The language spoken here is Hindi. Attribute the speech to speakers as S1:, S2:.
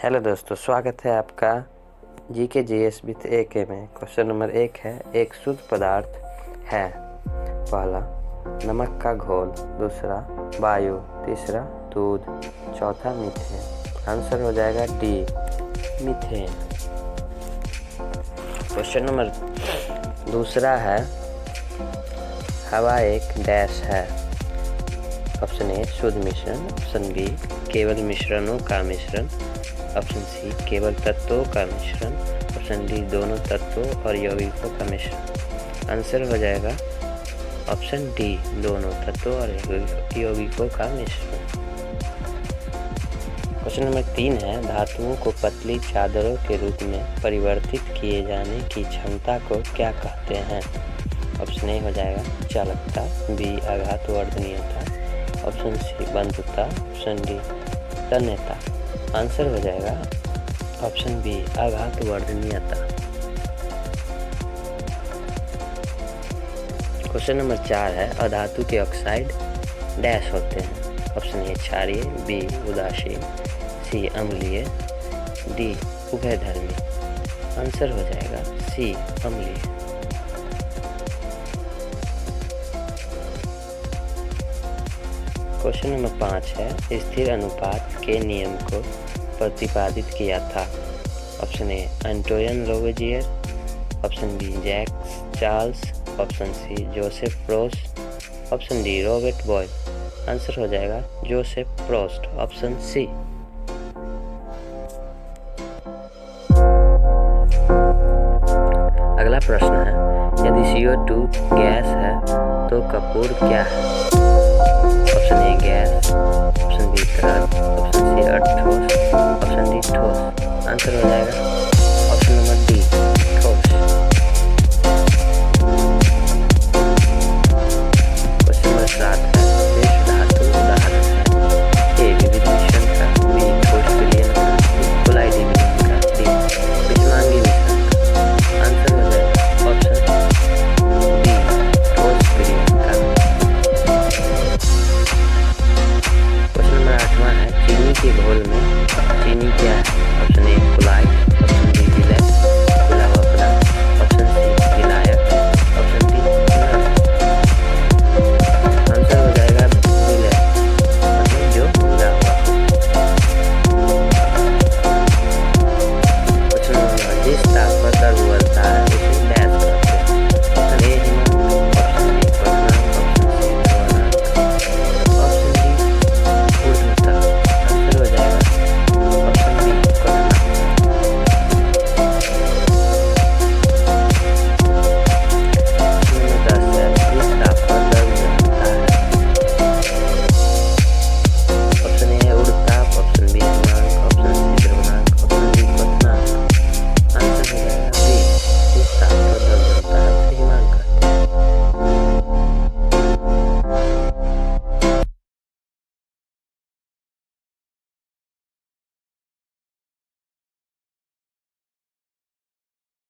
S1: हेलो दोस्तों, स्वागत है आपका जीके जीएस विथ AK में। क्वेश्चन नंबर 1 है, एक शुद्ध पदार्थ है। पहला नमक का घोल, दूसरा वायु, तीसरा दूध, चौथा मीथेन। आंसर हो जाएगा डी, मीथेन। क्वेश्चन नंबर दूसरा है, हवा एक डैश है। ऑप्शन ए शुद्ध मिश्रण, ऑप्शन बी केवल मिश्रणों का मिश्रण, ऑप्शन सी केवल तत्वों का मिश्रण, ऑप्शन डी दोनों तत्वों और यौगिकों का मिश्रण। आंसर हो जाएगा ऑप्शन डी, दोनों तत्वों और यौगिकों का मिश्रण। क्वेश्चन नंबर 3 है, धातुओं को पतली चादरों के रूप में परिवर्तित किए जाने की क्षमता को क्या कहते हैं? ऑप्शन ए हो जाएगा चालकता, बी आघातवर्धनीयता, ऑप्शन सी बंधुता, ऑप्शन डी तन्यता। आंसर हो जाएगा ऑप्शन बी आघातवर्धनीयता। क्वेश्चन नंबर 4 है, अधातु के ऑक्साइड डैश होते हैं। ऑप्शन ए क्षारीय, बी उदासीन, सी अम्लीय, डी उभयधर्मी। आंसर हो जाएगा सी अम्लीय। क्वेश्चन नंबर 5 है, स्थिर अनुपात के नियम को प्रतिपादित किया था। Option A Antoine Lavoisier, option B Jacques Charles, option C Joseph Proust, option D Robert Boyle. Answer हो जाएगा जोसेफ प्रोस्ट, ऑप्शन सी। अगला प्रश्न है, यदि CO2 गैस है तो कपूर क्या है? Option A gas, option B तरल, ऑप्शन सी ठोस, ऑप्शन डी ठोस। आंसर हो जाएगा